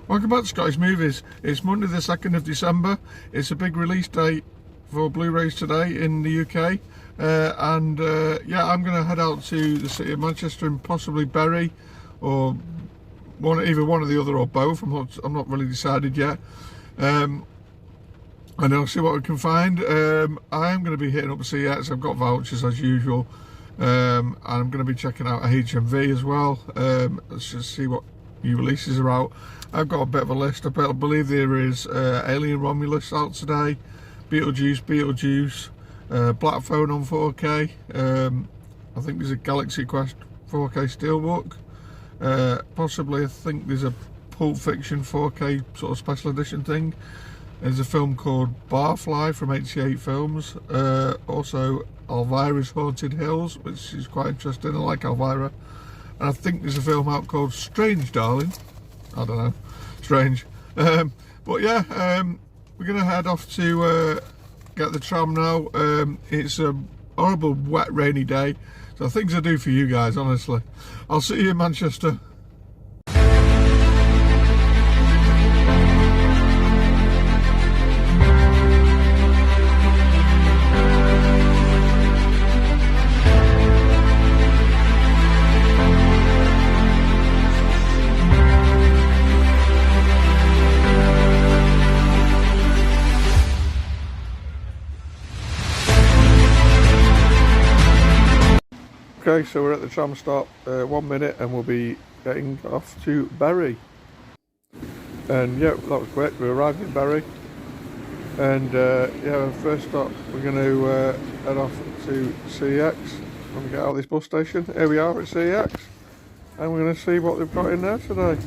Welcome back to Scottish Movies. It's Monday the 2nd of December. It's a big release date for Blu-rays today in the UK. Yeah, I'm going to head out to the city of Manchester and possibly Bury, or either one or the other or both. I'm not really decided yet. And I'll see what we can find. I am going to be hitting up CX. I've got vouchers as usual. And I'm going to be checking out HMV as well. Let's just see what new releases are out. I've got a bit of a list. I believe there is Alien Romulus out today, Beetlejuice, Black Phone on 4K. I think there's a Galaxy Quest 4K Steelbook. Possibly, I think there's a Pulp Fiction 4K sort of special edition thing. There's a film called Barfly from 88 Films. Also, Elvira's Haunted Hills, which is quite interesting. I like Elvira. And I think there's a film out called Strange Darling. I don't know. Strange. But yeah, we're going to head off to get the tram now. It's a horrible, wet, rainy day. So things I do for you guys, honestly. I'll see you in Manchester. Okay, so we're at the tram stop, 1 minute, and we'll be getting off to Bury. And yeah, that was quick. We arrived in Bury, and yeah, first stop we're going to head off to CX when we get out of this bus station. Here we are at CX, and we're going to see what they've got in there today.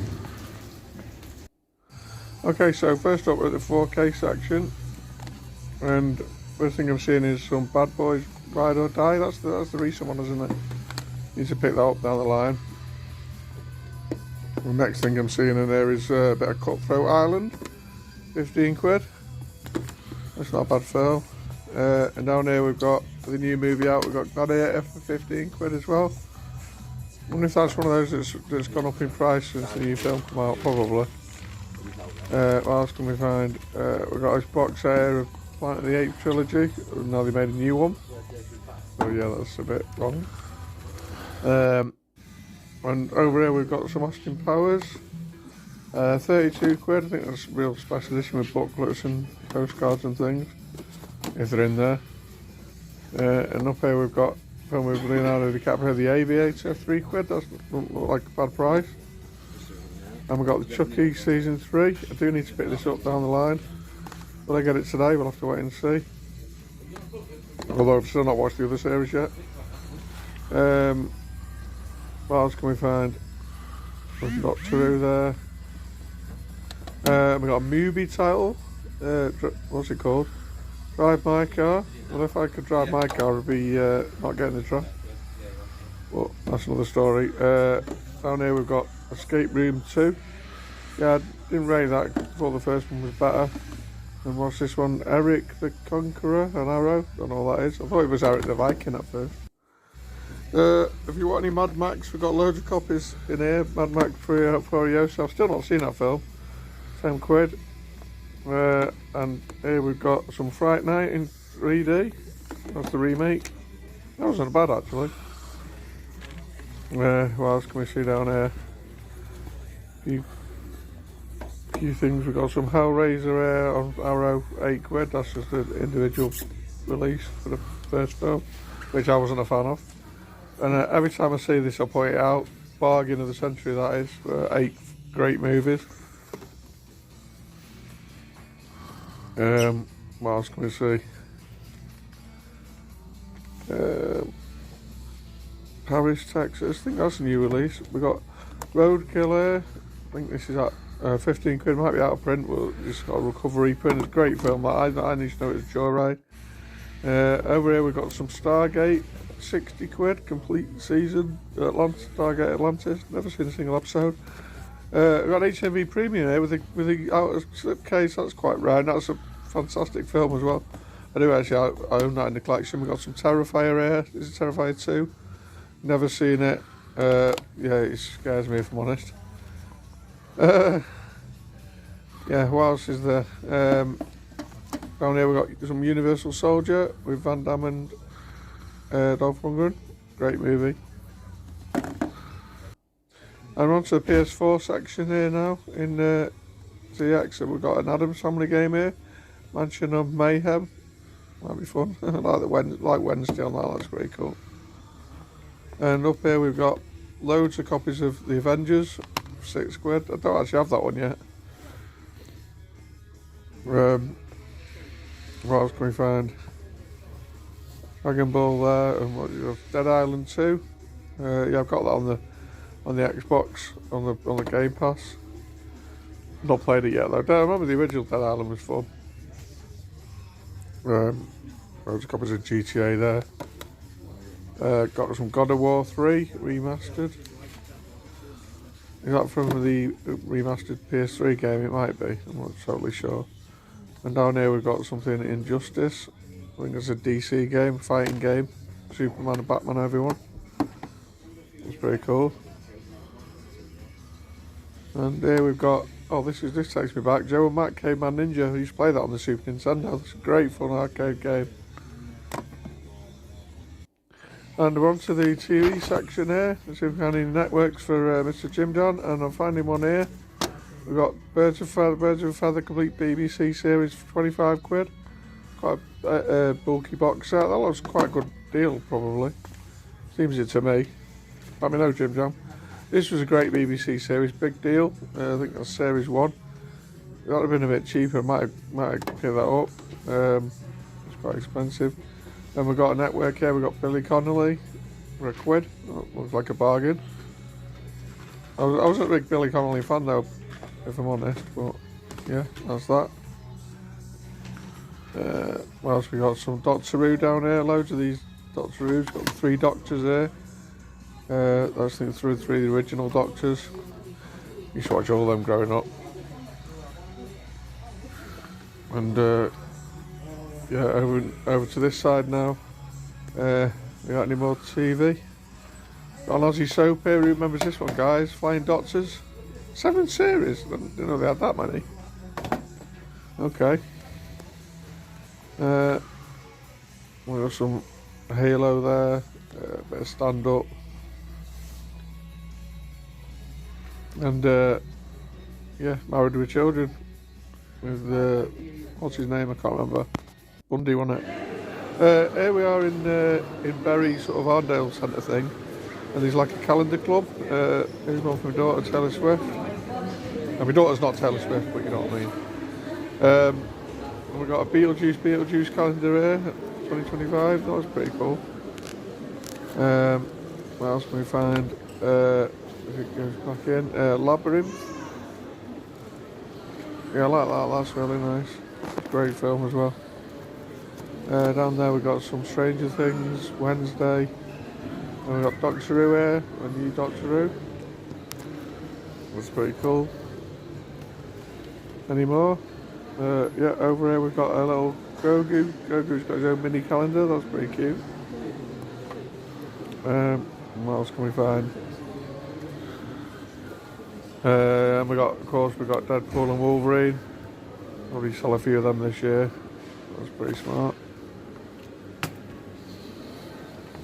Okay, so first up we're at the 4K section, and first thing I'm seeing is some Bad Boys Ride or Die. That's the recent one, isn't it? Need to pick that up down the line. The next thing I'm seeing in there is a bit of Cutthroat Island, 15 quid. That's not a bad film. And down here we've got the new movie out. We've got Gladiator for 15 quid as well. I wonder if that's one of those that's gone up in price since the new film came out. Probably. What else can we find? We've got this box here of Planet of the Apes trilogy. Now they made a new one. Oh yeah, that's a bit wrong. And over here we've got some Austin Powers, 32 quid. I think that's a real special edition with booklets and postcards and things, if they're in there. And up here we've got a film with Leonardo DiCaprio, The Aviator, 3 quid. That doesn't look like a bad price. And we've got the Chucky season 3. I do need to pick this up down the line. Will I get it today? We'll have to wait and see. Although I've still not watched the other series yet. What else can we find? We've got through there. We've got a movie title. What's it called? Drive My Car. Well, if I could drive my car, I'd be not getting the tram. Well, that's another story. Down here we've got Escape Room 2. Yeah, I didn't rate that. I thought the first one was better. And what's this one? Eric the Conqueror, an Arrow. Don't know what that is. I thought it was Eric the Viking at first. If you want any Mad Max, we've got loads of copies in here. Mad Max Furiosa. I've still not seen that film. 10 quid. And here we've got some Fright Night in 3D. That's the remake. That wasn't bad actually. What else can we see down here? Few things. We've got some Hellraiser here on Arrow, 8 quid. That's just an individual release for the first film, which I wasn't a fan of. And every time I see this, I point it out. Bargain of the century, that is, for 8 great movies. What else can we see? Paris, Texas. I think that's a new release. We got Roadkill here. I think this is at 15 quid. Might be out of print, but it's got a recovery print. It's a great film. I need to know it's Joyride. Over here we've got some Stargate. 60 quid, complete season, Stargate Atlantis. Never seen a single episode. We've got HMV Premium here with the outer slipcase. That's quite rare. That's a fantastic film as well. I do actually I own that in the collection. We've got some Terrifier here. This is Terrifier 2. Never seen it. Yeah, it scares me if I'm honest. Yeah, what else is there? Down here we've got some Universal Soldier with Van Damme and Dolph Lundgren. Great movie. And on to the PS4 section here now in ZX. So we've got an Addams Family game here, Mansion of Mayhem. Might be fun. I like Wednesday on that. That's pretty cool. And up here we've got loads of copies of the Avengers, £6. I don't actually have that one yet. What else can we find? Dragon Ball there, and what you have? Dead Island 2. Yeah, I've got that on the Xbox on the Game Pass. Not played it yet though. I remember the original Dead Island was fun. Loads of copies of GTA there. Got some God of War 3 remastered. Is that from the remastered PS3 game? It might be. I'm not totally sure. And down here we've got something Injustice. I think it's a DC game, fighting game. Superman and Batman, everyone. It's pretty cool. And here we've got, this takes me back. Joe and Matt Caveman Ninja. I used to play that on the Super Nintendo. It's a great fun arcade game. And we're on to the TV section here. Let's see if we can find any networks for Mr. Jim John. And I'm finding one here. We've got Birds of a Feather complete BBC series for £25. Quite a bulky box set. That looks quite a good deal, probably. Seems it to me. Let me know, Jim John. This was a great BBC series, big deal. I think that's series 1. That would have been a bit cheaper. Might have picked that up. It's quite expensive. Then we've got a network here. We've got Billy Connolly for £1. That looks like a bargain. I wasn't a big Billy Connolly fan though, if I'm honest, but yeah, that's that. What else we got? Some Doctor Who down here. Loads of these Doctor Who's. Got 3 Doctors here. That's through 3 the original Doctors. Used to watch all of them growing up. And yeah, over to this side now. We got any more TV? Got an Aussie soap here. Who remembers this one, guys? Flying Doctors. 7 series. I didn't know they had that many. Okay. We got some Halo there. A bit of stand up. And yeah, Married with Children with what's his name? I can't remember. Bundy, wasn't it? Here we are in Bury, sort of Arndale Centre thing, and there's like a calendar club. Here's one for my daughter, Taylor Swift. And my daughter's not Taylor Swift, but you know what I mean. We've got a Beetlejuice calendar here, 2025. That was pretty cool. What else can we find? If it goes back in, Labyrinth. Yeah, I like that. That's really nice. Great film as well. Down there we've got some Stranger Things, Wednesday. And we've got Doctor Who here, a new Doctor Who. That's pretty cool. Any more? Yeah, over here we've got a little Grogu. Grogu's got his own mini calendar. That's pretty cute. What else can we find? And of course we've got Deadpool and Wolverine. Probably sell a few of them this year. That's pretty smart.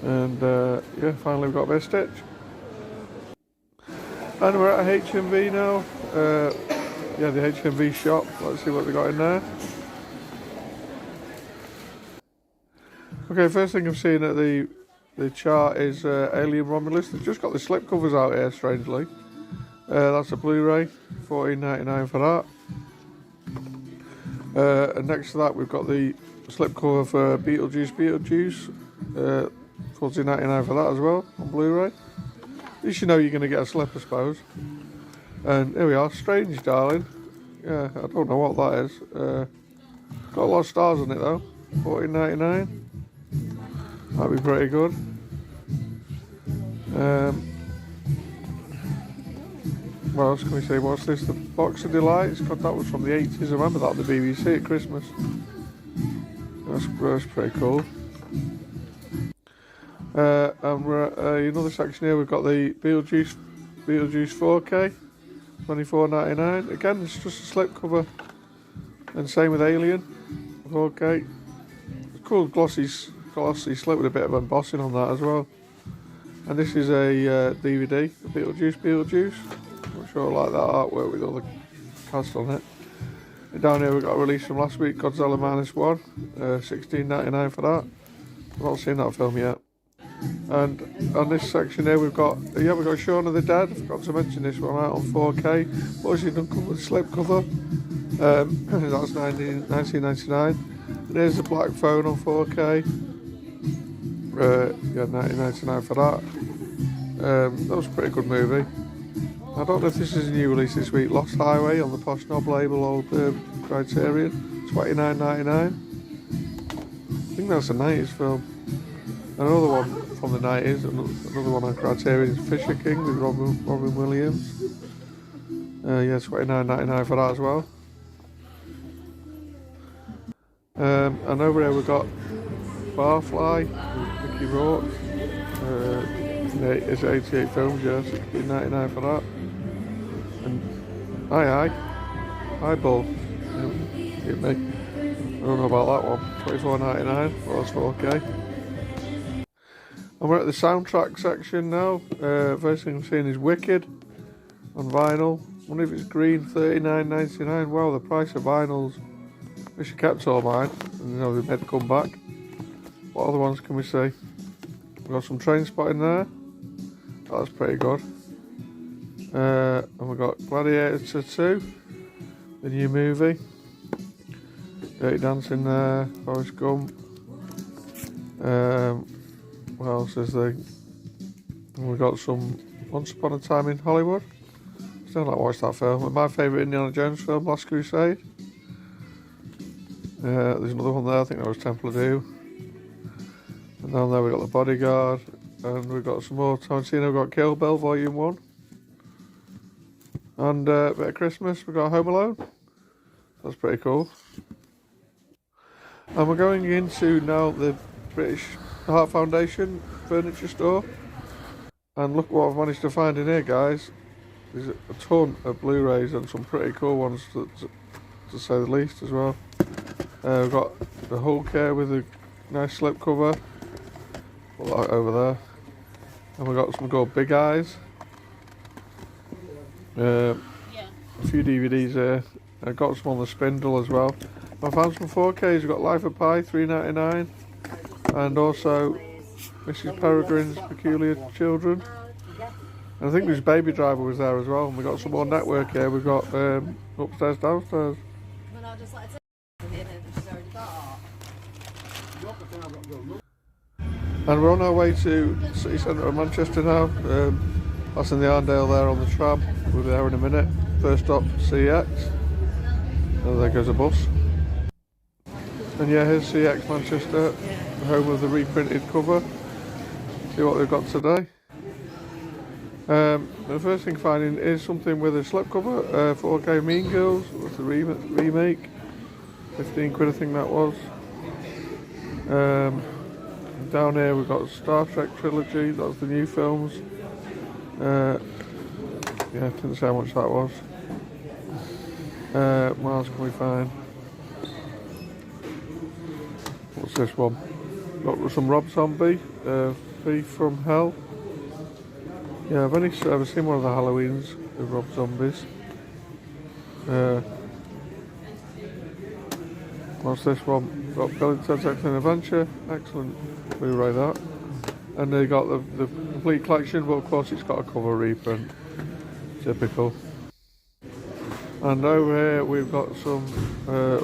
And yeah, finally we've got a bit of Stitch. And we're at HMV now. Yeah, the HMV shop. Let's see what they got in there. Okay, first thing I've seen at the chart is Alien Romulus. They've just got the slipcovers out here, strangely. That's a Blu-ray, $14.99 for that. And next to that we've got the slipcover for Beetlejuice, $14.99 for that as well, on Blu-ray. At least you know you're going to get a slip, I suppose. And here we are, Strange Darling. Yeah, I don't know what that is. Got a lot of stars on it though, $14.99. That'd be pretty good. What else can we say? What's this? The Box of Delights. God, that was from the 80s. I remember that on the BBC at Christmas. That's pretty cool. And we're at another section here. We've got the Beetlejuice 4K. $24.99. Again, it's just a slipcover. And same with Alien, 4K. Cool glossy slip with a bit of embossing on that as well. And this is a DVD, Beetlejuice. Not sure I like that artwork with all the cast on it. And down here we've got a release from last week, Godzilla -1, $16.99 for that. I've not seen that film yet. And on this section here we've got Shaun of the Dead. I forgot to mention this one out on 4K. But as you don't come with a slipcover. That's $19.99. And here's the black phone on 4K. Yeah, $19.99 for that. That was a pretty good movie. I don't know if this is a new release this week. Lost Highway on the Posh Knob label, old Criterion, $29.99. I think that's a 90s film. Another one from the 90s, another one on Criterion is Fisher King with Robin Williams. Yeah, $29.99 for that as well. And over here we've got Barfly with Mickey Rourke. It's 88 films, yeah, $16.99 for that. And Eyeball. Hit me. I don't know about that one. $24.99. Well, that's 4K. And we're at the soundtrack section now. First thing I'm seeing is Wicked on vinyl. I wonder if it's green, $39.99. Wow, the price of vinyls. Wish I kept all mine. And you know, they made a comeback. What other ones can we see? We've got some Trainspotting there. That's pretty good. And we've got Gladiator 2, the new movie. Dirty Dancing there, Forrest Gump. What else is there? And we've got some Once Upon a Time in Hollywood. Still not watched that film. And my favourite Indiana Jones film, Last Crusade. There's another one there, I think that was Temple of Doom. And down there we've got The Bodyguard. And we've got some more Tarantino. We've got Kill Bill Volume 1. And a bit of Christmas, we've got Home Alone. That's pretty cool. And we're going into now the British Heart Foundation furniture store. And look what I've managed to find in here, guys. There's a ton of Blu-rays and some pretty cool ones to say the least as well. We've got the Hulk here with a nice slipcover. Put that over there. And we've got some called Big Eyes. A few DVDs here. I've got some on the spindle as well. I found some 4Ks. We've got Life of Pi, $3.99. And also Mrs. Peregrine's Peculiar Children. And I think this Baby Driver was there as well. And we've got some more network here. We've got upstairs, downstairs. And we're on our way to the city centre of Manchester now. That's in the Arndale there on the tram. We'll be there in a minute. First stop, CX. And there goes a bus. And yeah, here's CX Manchester, the home of the reprinted cover. See what they've got today. The first thing finding is something with a slipcover, 4K Mean Girls. What's the remake? 15 quid I think that was. Down here we've got Star Trek Trilogy, that's the new films. Yeah, I didn't say how much that was. What else can we find? What's this one? Got some Rob Zombie, Thief from Hell. Yeah, I've only ever seen one of the Halloweens with Rob Zombies. What's this one? Got Bill and Ted's Excellent Adventure, excellent Blu-ray that. And they got the complete collection, but of course it's got a cover reprint, typical. And over here we've got some,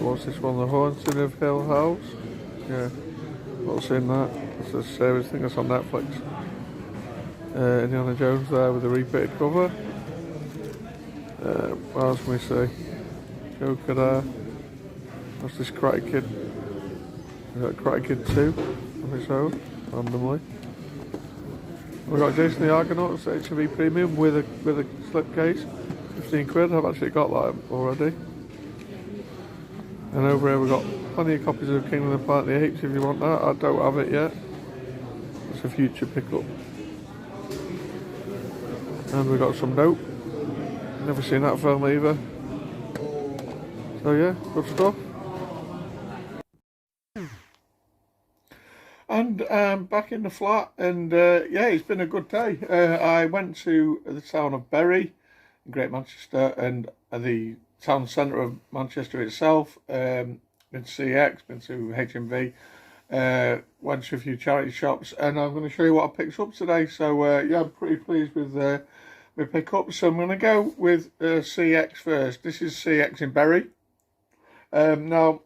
what's this one? The Haunting of Hill House. Yeah, not seen that. It's a series, I think it's on Netflix. Indiana Jones there with the reprinted cover. What else can we see? Joker there. What's this Karate Kid? We've got Karate Kid 2 on its own, randomly. We've got Jason the Argonauts HMV Premium with a slipcase, 15 quid. I've actually got that already. And over here we've got plenty of copies of Kingdom of the Planet of the Apes if you want that. I don't have it yet. It's a future pickup. And we've got some Nope. Never seen that film either. So yeah, good stuff. And back in the flat, and yeah, it's been a good day. I went to the town of Bury in Great Manchester and the town centre of Manchester itself. Been to CX, been to HMV, went to a few charity shops, and I'm going to show you what I picked up today. So yeah, I'm pretty pleased with my pickups. So I'm going to go with CX first. This is CX in Bury. Now,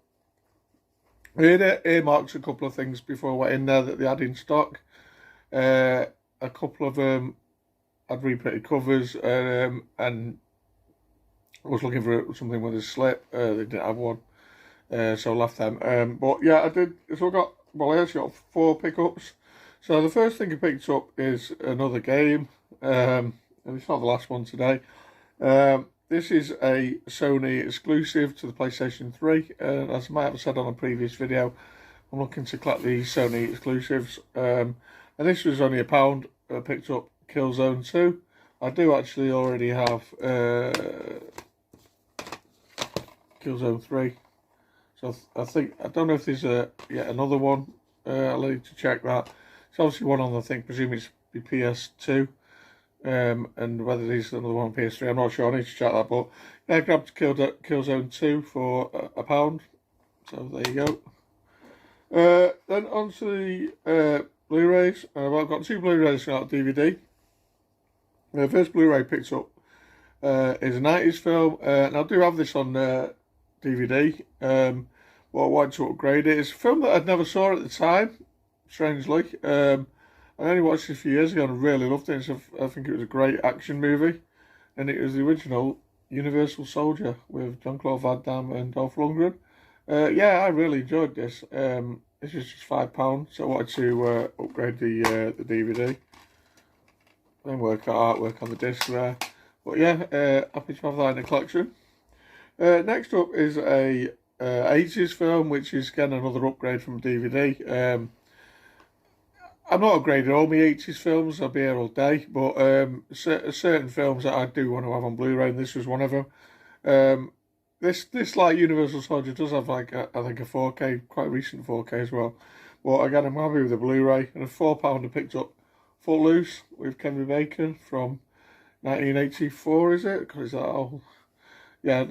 I had earmarked a couple of things before I went in there that they had in stock. A couple of them had reprinted covers, and I was looking for something with a slip. They didn't have one, so I left them. But yeah, I did. So I actually got 4 pickups. So the first thing I picked up is another game, and it's not the last one today. This is a Sony exclusive to the PlayStation 3. As I might have said on a previous video, I'm looking to collect these Sony exclusives. And this was only £1. I picked up Killzone 2. I do actually already have Killzone 3. So I don't know if there's yet another one. I'll need to check that. It's obviously one on, I think, presume it's the PS2. And whether there's another one on PS3, I'm not sure. I need to check that. But yeah, I grabbed Killzone 2 for £1. So there you go. Then on to the Blu-rays. I've got 2 Blu-rays out of DVD. The first Blu-ray picked up is a 90s film, and I do have this on DVD. Well, I wanted to upgrade it. It's a film that I'd never saw at the time, strangely. I only watched it a few years ago and I really loved it. So I think it was a great action movie. And it was the original Universal Soldier with Jean-Claude Van Damme and Dolph Lundgren. Yeah, I really enjoyed this. This is just £5, so I wanted to upgrade the DVD. Then work out artwork on the disc there. But yeah, happy to have that in the collection. Next up is a 80s film, which is again another upgrade from DVD. I'm not upgrading all my 80s films, I'll be here all day, but certain films that I do want to have on Blu-ray, and this was one of them. This like Universal Soldier does have like I think a 4K, quite recent 4K as well. But again, I'm happy with the Blu-ray, and a £4 I picked up Footloose with Kevin Bacon from 1984, is it? Is that all? Yeah,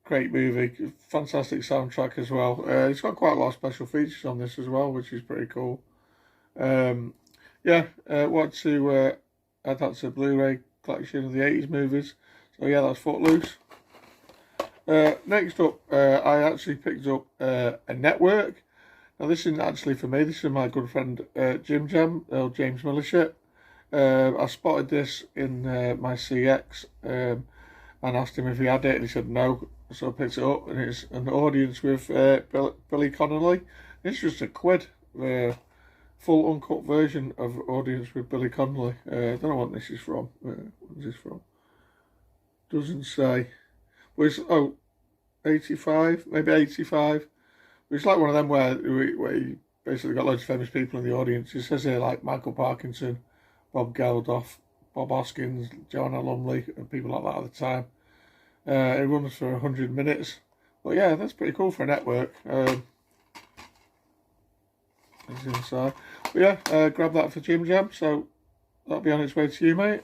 great movie, fantastic soundtrack as well. It's got quite a lot of special features on this as well, which is pretty cool. Yeah, want to add that to a Blu-ray collection of the 80s movies. So yeah, that's Footloose. Next up, I actually picked up a network. Now this isn't actually for me, this is my good friend Jim Jam, James Millership. I spotted this in my CX and asked him if he had it, and he said no. So I picked it up, and it's an audience with Billy Connolly. It's just £1. Full uncut version of Audience with Billy Connolly. I don't know what this is from. What is this from? Doesn't say. But it's 85, maybe 85. But it's like one of them where you basically got loads of famous people in the audience. It says here like Michael Parkinson, Bob Geldof, Bob Hoskins, Joanna Lumley, and people like that at the time. It runs for 100 minutes. But yeah, that's pretty cool for a network. It's inside. But yeah, grab that for Jim Jam, so that'll be on its way to you, mate.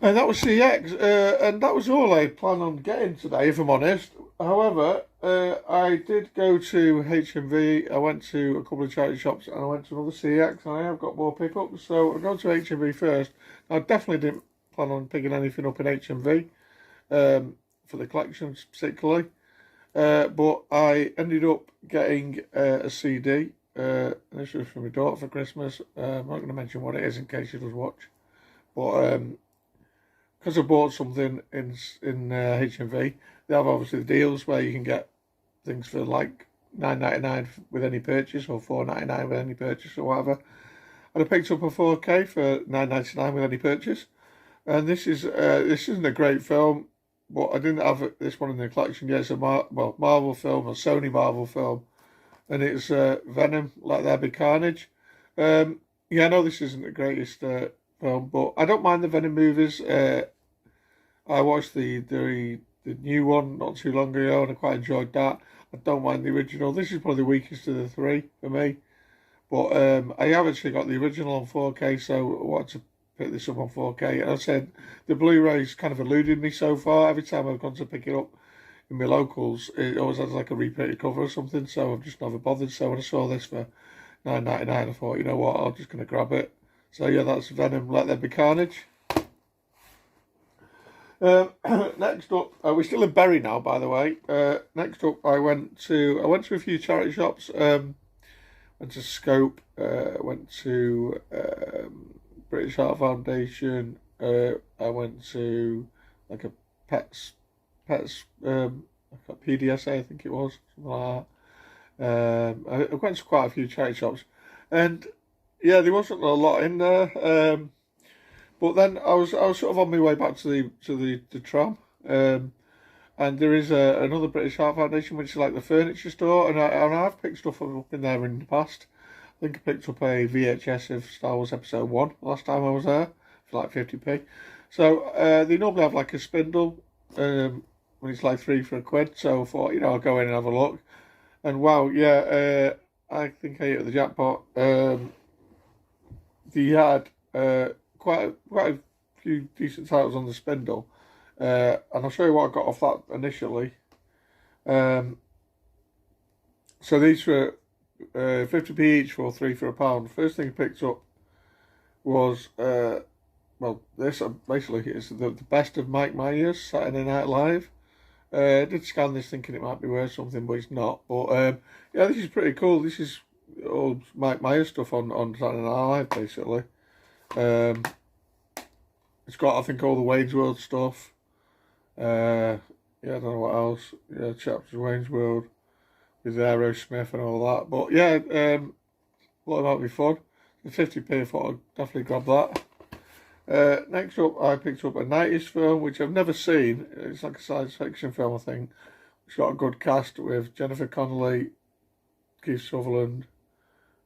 And that was CX, and that was all I plan on getting today, if I'm honest. However, I did go to HMV, I went to a couple of charity shops, and I went to another CX, and I have got more pickups, so I'll go to HMV first. I definitely didn't plan on picking anything up in HMV, for the collections particularly. But I ended up getting a CD. This was from my daughter for Christmas. I'm not going to mention what it is in case she does watch. But because I bought something in HMV, they have obviously the deals where you can get things for like $9.99 with any purchase, or $4.99 with any purchase, or whatever. And I picked up a 4K for $9.99 with any purchase. And this isn't a great film. But I didn't have this one in the collection yet. It's a Marvel film, a Sony Marvel film, and it's Venom, Let There Be Carnage. Yeah, I know this isn't the greatest film, but I don't mind the Venom movies. I watched the new one not too long ago, and I quite enjoyed that. I don't mind the original. This is probably the weakest of the three for me. But I have actually got the original on 4K, so I wanted to pick this up on 4K. And I said the Blu-ray's kind of eluded me so far. Every time I've gone to pick it up in my locals, it always has like a reprinted cover or something, so I've just never bothered. So when I saw this for £9.99, I thought, you know what, I'm just going to grab it. So yeah, that's Venom, Let There Be Carnage. Next up, we're still in Bury now, by the way. Next up, I went to a few charity shops. Went to Scope. Went to British Heart Foundation. I went to like a pets like a PDSA, I think it was, something like that. I went to quite a few charity shops, and yeah, there wasn't a lot in there. But then I was sort of on my way back to the tram, and there is another British Heart Foundation, which is like the furniture store, and I've picked stuff up in there in the past. I think I picked up a VHS of Star Wars Episode 1 last time I was there for like 50p. So they normally have like a spindle when it's like 3 for £1. So I thought, you know, I'll go in and have a look. And wow, yeah, I think I hit the jackpot. They had quite a few decent titles on the spindle, and I'll show you what I got off that initially. So these were 50p each for 3 for £1. First thing I picked up was well, this basically is the best of Mike Myers Saturday Night Live. I did scan this thinking it might be worth something, but it's not. But yeah, this is pretty cool. This is all Mike Myers stuff on Saturday Night Live, basically. It's got, I think, all the Wayne's World stuff. Yeah, I don't know what else. Yeah, chapters of Wayne's World with Aerosmith and all that. But yeah, thought it might be fun. The 50p, I thought I'd definitely grab that. Next up, I picked up a 90s film, which I've never seen. It's like a science fiction film, I think. It's got a good cast with Jennifer Connelly, Keith Sutherland,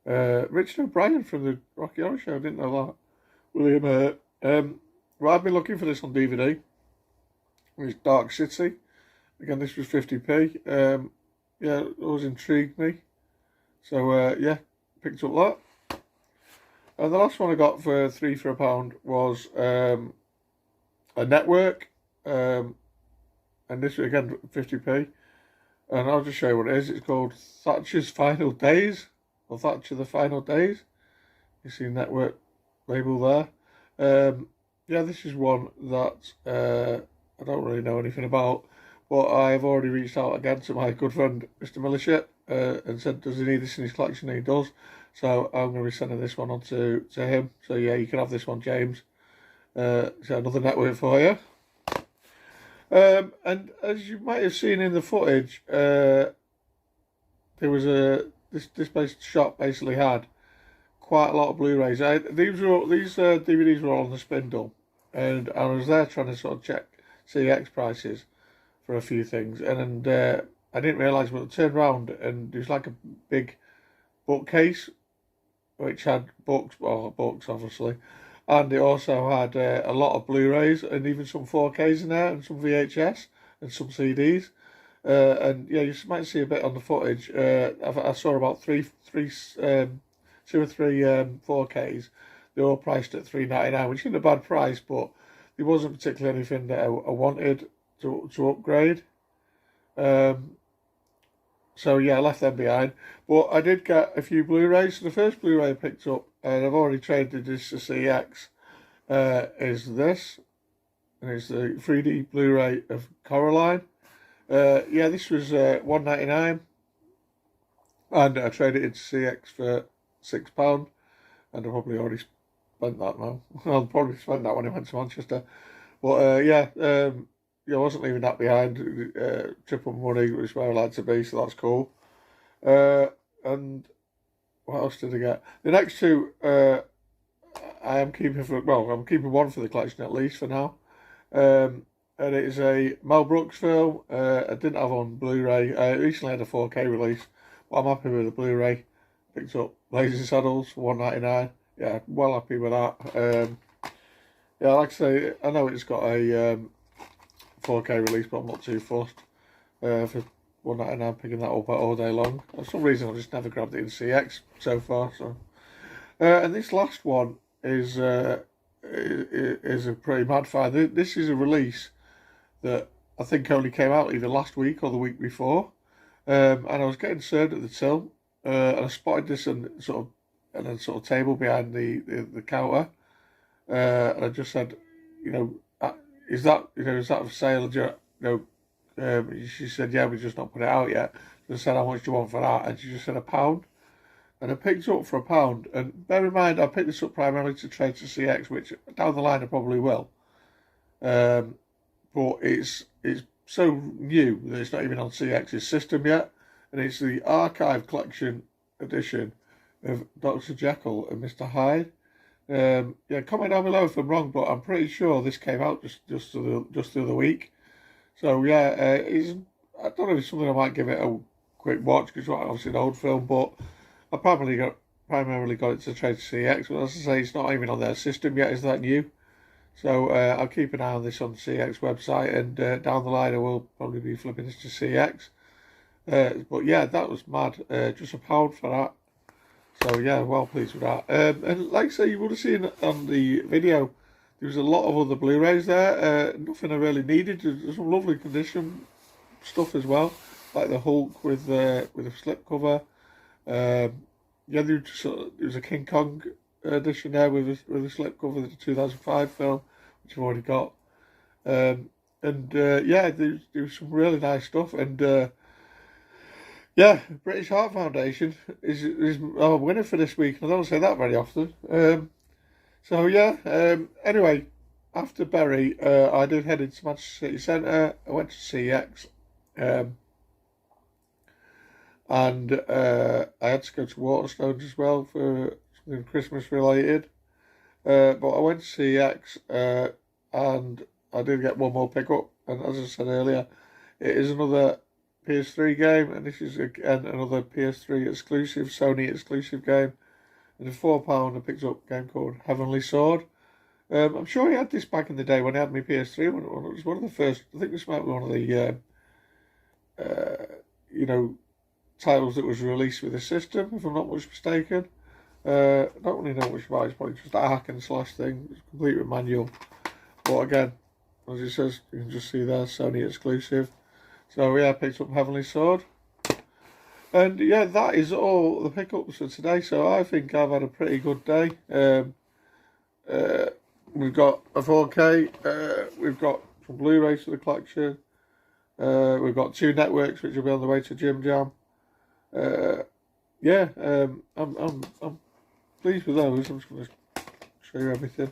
Richard O'Brien from the Rocky Horror Show. I didn't know that. William Hurt. Well, I've been looking for this on DVD. It's Dark City. Again, this was 50p. Yeah, it always intrigued me. So, yeah, picked up that. And the last one I got for 3 for £1 was a Network. And this, again, 50p. And I'll just show you what it is. It's called Thatcher's Final Days. Or Thatcher the Final Days. You see Network label there. Yeah, this is one that I don't really know anything about, but I've already reached out again to my good friend Mr. Millership and said, does he need this in his collection? And he does. So I'm going to be sending this one on to him. So yeah, you can have this one, James. So another Network for you. And as you might have seen in the footage, there was this shop basically had quite a lot of Blu-rays. These DVDs were all on the spindle, and I was there trying to sort of check CX prices for a few things, and I didn't realise, but I turned around and there was like a big bookcase which had books obviously, and it also had a lot of Blu-rays and even some 4Ks in there and some VHS and some CDs. And yeah, you might see a bit on the footage. I saw about two or three 4Ks. They were all priced at $3.99, which isn't a bad price, but there wasn't particularly anything that I wanted to upgrade. So yeah, I left them behind. But I did get a few Blu-rays. So the first Blu-ray I picked up, and I've already traded this to CX, is this. And it's the 3D Blu-ray of Coraline. Yeah, this was $1.99, and I traded it to CX for £6, and I probably already spent that now. I'll probably spend that when I went to Manchester. But yeah, I wasn't leaving that behind. Triple money was where I like to be, so that's cool. And what else did I get? The next two I am keeping I'm keeping one for the collection at least for now. And it is a Mel Brooks film. I didn't have on Blu-ray. I recently had a 4K release, but I'm happy with the Blu-ray. Picked up Blazing Saddles for $1.99. Yeah, well happy with that. Yeah, like I say, I know it's got a 4K release, but I'm not too fussed. For £1.99 picking that up all day long. For some reason I've just never grabbed it in CX so far. So, and this last one is a pretty mad find. This is a release that I think only came out either last week or the week before. And I was getting served at the till, and I spotted this on a sort of table behind the counter. And I just said, is that for sale? She said, yeah, we've just not put it out yet. So I said, how much do you want for that? And she just said £1. And I picked it up for £1. And bear in mind, I picked this up primarily to trade to CX, which down the line I probably will. But it's so new that it's not even on CX's system yet. And it's the Archive Collection edition of Dr. Jekyll and Mr. Hyde. Yeah, comment down below if I'm wrong, but I'm pretty sure this came out just the other week. So yeah, I don't know if it's something I might give it a quick watch, because it's obviously an old film, but I primarily got it to trade to CX. But as I say, it's not even on their system yet. Is that new? So I'll keep an eye on this on the CX website, and down the line I will probably be flipping this to CX. But yeah, that was mad. Just £1 for that. So yeah, well pleased with that. And like I say, you would have seen on the video, there was a lot of other Blu-rays there. Nothing I really needed. There's some lovely condition stuff as well, like the Hulk with a slipcover. Yeah, there was a King Kong edition there with a slipcover, the 2005 film, which I've already got. Yeah, there was some really nice stuff. And yeah, British Heart Foundation is our winner for this week. I don't say that very often. So yeah, anyway, after Bury, I did head into Manchester City Centre. I went to CX, and I had to go to Waterstones as well for something Christmas related. But I went to CX, and I did get one more pickup. And as I said earlier, it is another PS3 game, and this is again another PS3 exclusive, Sony exclusive game. And for £4 I picked up a game called Heavenly Sword. I'm sure he had this back in the day when I had my PS3. When it was one of the first, I think this might be one of the titles that was released with the system, if I'm not much mistaken. I don't really know much about it. It's probably just a hack and slash thing. It's complete with manual. But again, as it says, you can just see there, Sony exclusive. So yeah, I picked up Heavenly Sword. And yeah, that is all the pickups for today. So I think I've had a pretty good day. We've got a 4K. We've got some Blu-rays for the collection. We've got 2 networks which will be on the way to Jim Jam. Yeah, I'm pleased with those. I'm just going to show you everything.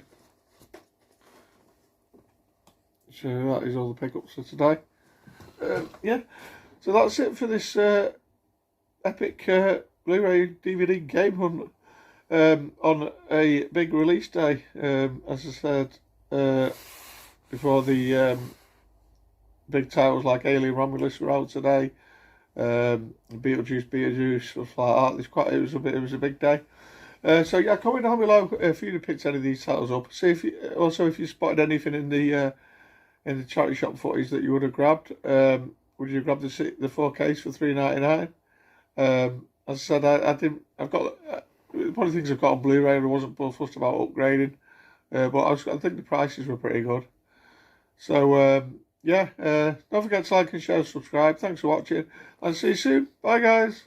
So that is all the pickups for today. Yeah, so that's it for this epic Blu-ray DVD game hunt on a big release day. As I said before, the big titles like Alien Romulus were out today. Beetlejuice, stuff like that. It was a big day. So yeah, comment down below if you'd have picked any of these titles up. See if you spotted anything in the charity shop footage that you would have grabbed. Would you grab the 4Ks for £3.99? As I said, I've got one of the things I've got on Blu-ray. I wasn't fussed about upgrading, but I think the prices were pretty good. So yeah, don't forget to like and share, subscribe. Thanks for watching. I'll see you soon. Bye guys.